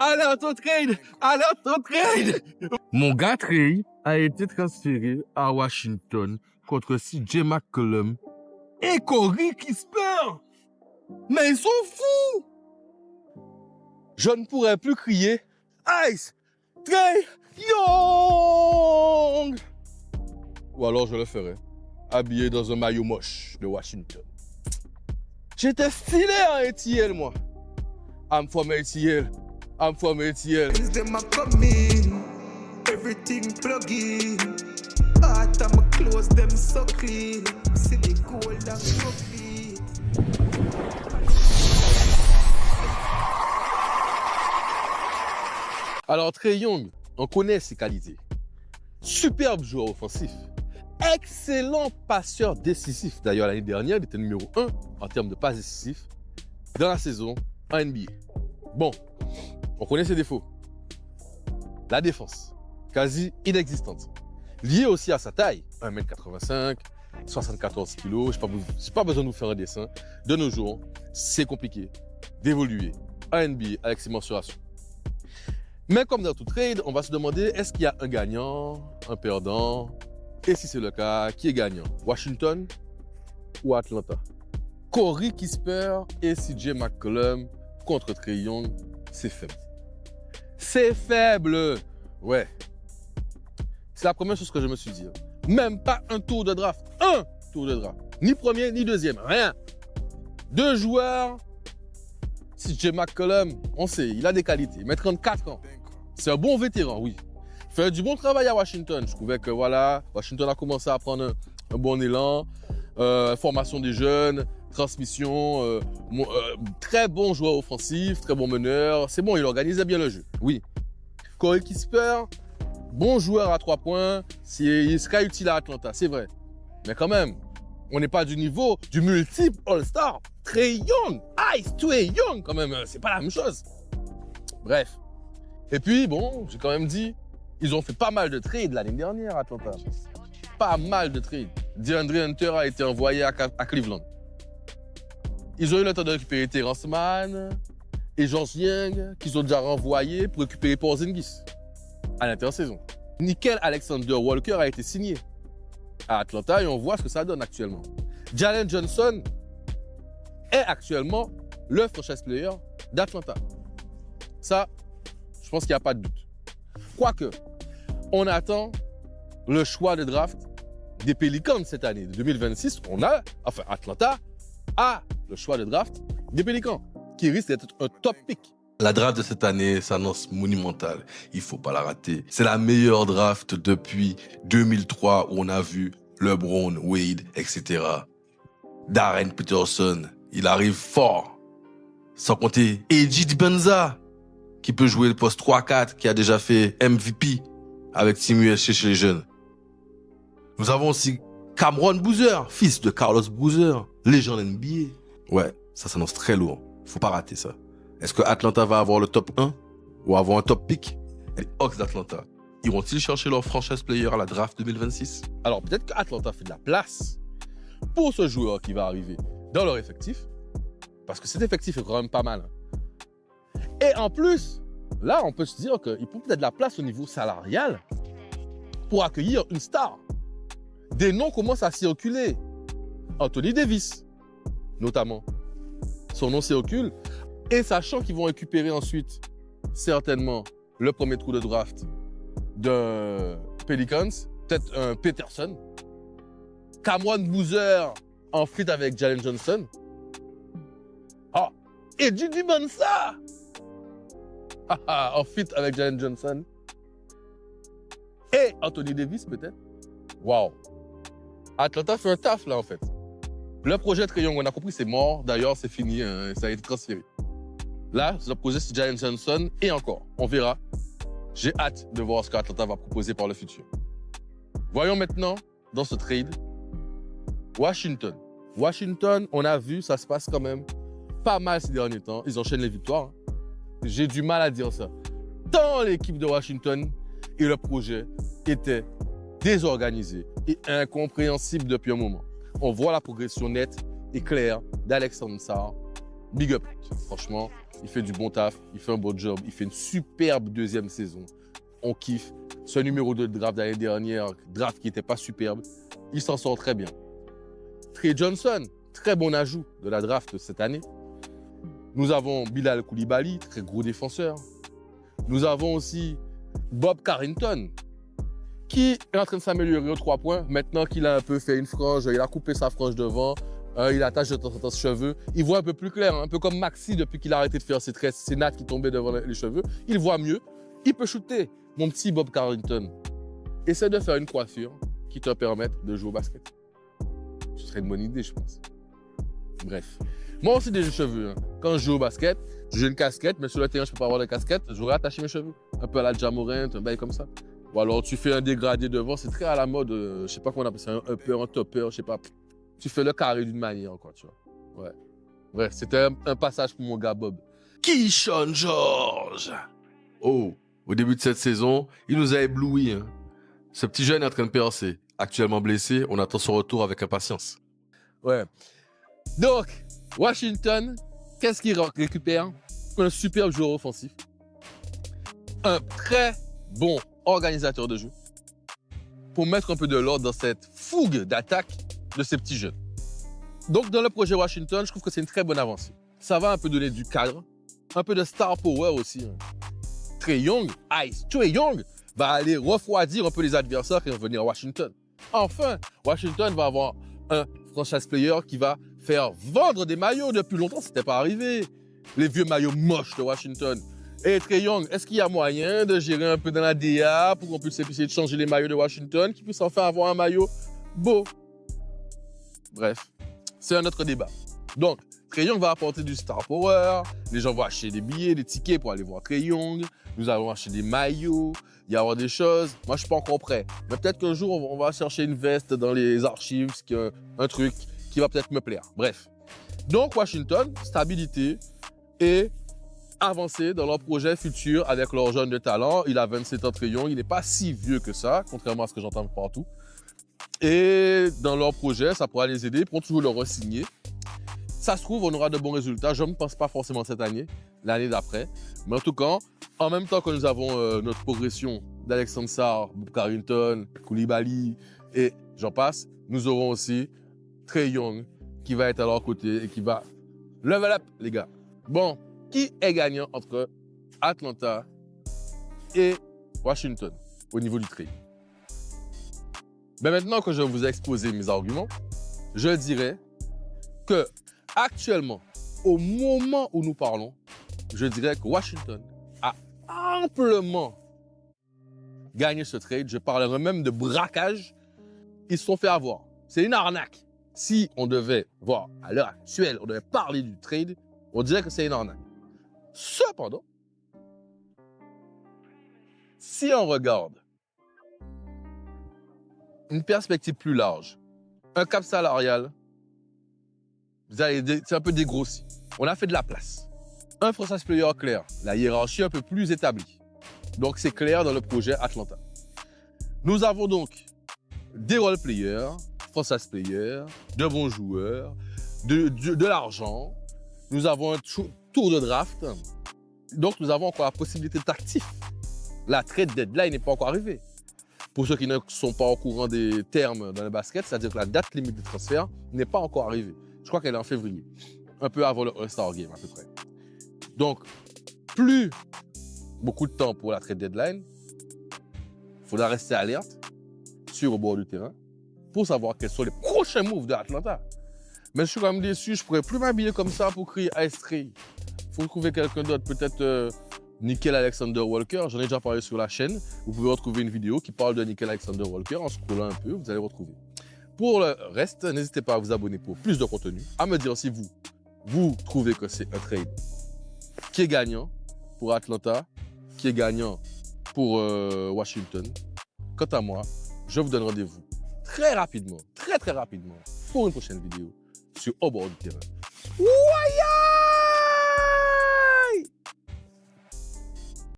Alerte au trade! Alerte au trade! Mon gars Trey a été transféré à Washington contre CJ McCollum et Corey Kispert. Mais ils sont fous! Je ne pourrais plus crier Ice Trey Young! Ou alors je le ferais, habillé dans un maillot moche de Washington. J'étais stylé en ATL, moi. I'm from ATL. I'm from ATL. Them a come in, everything plug in. Heart and my clothes, them so clean. See the gold and coffee. Alors, Trae Young, on connaît ses qualités. Superbe joueur offensif. Excellent passeur décisif. D'ailleurs, l'année dernière, il était numéro 1 en termes de passes décisifs dans la saison en NBA. Bon, on connaît ses défauts. La défense, quasi inexistante. Liée aussi à sa taille, 1m85, 74 kg. Je n'ai pas besoin de vous faire un dessin. De nos jours, c'est compliqué d'évoluer en NBA avec ces mensurations. Mais comme dans tout trade, on va se demander, est-ce qu'il y a un gagnant, un perdant? Et si c'est le cas, qui est gagnant? Washington ou Atlanta? Corey Kispert et CJ McCollum contre Trae Young, c'est faible. C'est faible! Ouais. C'est la première chose que je me suis dit. Même pas un tour de draft. Un tour de draft. Ni premier, ni deuxième. Rien. Deux joueurs. CJ McCollum, on sait, il a des qualités. Mais 34 ans. C'est un bon vétéran, oui. Il fait du bon travail à Washington. Je trouvais que voilà, Washington a commencé à prendre un bon élan. Formation des jeunes, transmission, très bon joueur offensif, très bon meneur. C'est bon, il organisait bien le jeu, oui. Corey Kispert, bon joueur à 3 points. Il sera utile à Atlanta, c'est vrai. Mais quand même, on n'est pas du niveau du multiple All-Star. Trae Young, Ice Trae Young, quand même, c'est pas la même chose. Bref. Et puis, bon, j'ai quand même dit, ils ont fait pas mal de trades l'année dernière à Atlanta. Pas mal de trades. DeAndre Hunter a été envoyé à Cleveland. Ils ont eu le temps de récupérer Terrence Mann et George Young, qu'ils ont déjà renvoyés pour récupérer Porzingis à l'intersaison. Nickel Alexander Walker a été signé à Atlanta et on voit ce que ça donne actuellement. Jalen Johnson est actuellement le franchise player d'Atlanta. Ça, je pense qu'il n'y a pas de doute. Quoique, on attend le choix de draft des Pelicans cette année, de 2026. Atlanta a le choix de draft des Pelicans, qui risque d'être un top pick. La draft de cette année s'annonce monumentale. Il ne faut pas la rater. C'est la meilleure draft depuis 2003 où on a vu LeBron, Wade, etc. Darren Peterson, il arrive fort. Sans compter Eji Dibenza, qui peut jouer le poste 3-4, qui a déjà fait MVP avec Team USA chez les jeunes. Nous avons aussi Cameron Boozer, fils de Carlos Boozer, légende NBA. Ouais, ça s'annonce très lourd. Faut pas rater ça. Est-ce que Atlanta va avoir le top 1 ou avoir un top pick? Les Hawks d'Atlanta, iront-ils chercher leur franchise player à la draft 2026? Alors peut-être qu'Atlanta fait de la place pour ce joueur qui va arriver dans leur effectif, parce que cet effectif est quand même pas mal. Et en plus, là, on peut se dire qu'il peut peut-être de la place au niveau salarial pour accueillir une star. Des noms commencent à circuler. Anthony Davis, notamment. Son nom circule. Et sachant qu'ils vont récupérer ensuite, certainement, le premier trou de draft de Pelicans, peut-être un Peterson, Cameron Boozer en fit avec Jalen Johnson. Ah, et Eji Bonsa en fit avec Jalen Johnson. Et Anthony Davis, peut-être. Waouh. Atlanta fait un taf, là, en fait. Le projet Trae Young, on a compris, c'est mort. D'ailleurs, c'est fini. Ça a été transféré. Là, le projet, c'est Jalen Johnson. Et encore, on verra. J'ai hâte de voir ce qu'Atlanta va proposer par le futur. Voyons maintenant, dans ce trade, Washington. Washington, on a vu, ça se passe quand même pas mal ces derniers temps. Ils enchaînent les victoires. J'ai du mal à dire ça. Tant l'équipe de Washington et le projet étaient désorganisés et incompréhensibles depuis un moment. On voit la progression nette et claire d'Alexandre Sarr big up. Franchement, il fait du bon taf, il fait un bon job, il fait une superbe deuxième saison. On kiffe. Ce numéro 2 de draft d'année dernière, draft qui n'était pas superbe, il s'en sort très bien. Trey Johnson, très bon ajout de la draft cette année. Nous avons Bilal Koulibaly, très gros défenseur. Nous avons aussi Bob Carrington, qui est en train de s'améliorer aux 3 points. Maintenant qu'il a un peu fait une frange, il a coupé sa frange devant, il attache de temps en temps ses cheveux. Il voit un peu plus clair, un peu comme Maxi depuis qu'il a arrêté de faire ses nattes qui tombaient devant les cheveux. Il voit mieux, il peut shooter. Mon petit Bob Carrington, essaie de faire une coiffure qui te permette de jouer au basket. Ce serait une bonne idée, je pense. Bref. Moi aussi, j'ai des cheveux. Hein. Quand je joue au basket, j'ai une casquette, mais sur le terrain, je ne peux pas avoir de casquette. J'aurais attaché mes cheveux. Un peu à la Jamorant, un bail comme ça. Ou alors, tu fais un dégradé devant. C'est très à la mode. Je ne sais pas comment on appelle ça. Un upper, un topper, je sais pas. Tu fais le carré d'une manière, quoi, tu vois. Ouais. Bref, c'était un passage pour mon gars Bob. Keyshawn George. Oh, au début de cette saison, il nous a éblouis. Hein. Ce petit jeune est en train de percer. Actuellement blessé, on attend son retour avec impatience. Ouais. Donc, Washington, qu'est-ce qu'il récupère? Un superbe joueur offensif. Un très bon organisateur de jeu. Pour mettre un peu de l'ordre dans cette fougue d'attaque de ces petits jeunes. Donc, dans le projet Washington, je trouve que c'est une très bonne avancée. Ça va un peu donner du cadre, un peu de star power aussi. Hein. Trey Young va aller refroidir un peu les adversaires qui vont venir à Washington. Enfin, Washington va avoir un franchise player qui va faire vendre des maillots. Depuis longtemps, c'était pas arrivé. Les vieux maillots moches de Washington. Et Trey Young, est-ce qu'il y a moyen de gérer un peu dans la DA pour qu'on puisse essayer de changer les maillots de Washington, qu'ils puissent enfin avoir un maillot beau? Bref, c'est un autre débat. Donc, Trey Young va apporter du star power. Les gens vont acheter des billets, des tickets pour aller voir Trey Young. Nous allons acheter des maillots. Il y avoir des choses. Moi, je suis pas encore prêt. Mais peut-être qu'un jour, on va chercher une veste dans les archives, un truc qui va peut-être me plaire. Bref. Donc, Washington, stabilité et avancer dans leur projet futur avec leurs jeunes de talent. Il a 27 ans, Trey Young. Il n'est pas si vieux que ça, contrairement à ce que j'entends partout. Et dans leur projet, ça pourra les aider. Ils pourront toujours le re-signer. Ça se trouve, on aura de bons résultats. Je ne pense pas forcément cette année, l'année d'après. Mais en tout cas, en même temps que nous avons notre progression d'Alexandre Sarr, Bob Carrington, Koulibaly et j'en passe, nous aurons aussi Trey Young qui va être à leur côté et qui va level up, les gars. Bon, qui est gagnant entre Atlanta et Washington au niveau du trade? Ben maintenant que je vous ai exposé mes arguments, je dirais que actuellement, au moment où nous parlons, je dirais que Washington a amplement gagné ce trade. Je parlerai même de braquage. Ils se sont fait avoir. C'est une arnaque. Si on devait voir à l'heure actuelle, on devait parler du trade, on dirait que c'est une arnaque. Cependant, si on regarde une perspective plus large, un cap salarial, c'est un peu dégrossi. On a fait de la place. Un franchise player clair, la hiérarchie un peu plus établie. Donc c'est clair dans le projet Atlanta. Nous avons donc des role players, franchise players, de bons joueurs, de l'argent. Nous avons un tour de draft. Donc nous avons encore la possibilité d'actifs. La trade deadline n'est pas encore arrivée. Pour ceux qui ne sont pas au courant des termes dans le basket, c'est-à-dire que la date limite de transfert n'est pas encore arrivée. Je crois qu'elle est en février, un peu avant le All-Star Game à peu près. Donc, plus beaucoup de temps pour la trade deadline, il faudra rester alerte sur au bord du terrain pour savoir quels sont les prochains moves de Atlanta. Mais je suis quand même déçu, je ne pourrais plus m'habiller comme ça pour crier Ice Trey. Il faut trouver quelqu'un d'autre, peut-être Nickel Alexander Walker. J'en ai déjà parlé sur la chaîne. Vous pouvez retrouver une vidéo qui parle de Nickel Alexander Walker. En scrollant un peu, vous allez retrouver. Pour le reste, n'hésitez pas à vous abonner pour plus de contenu. À me dire si vous trouvez que c'est un trade qui est gagnant pour Atlanta, qui est gagnant pour Washington. Quant à moi, je vous donne rendez-vous très rapidement, très rapidement, pour une prochaine vidéo sur Au bord du terrain.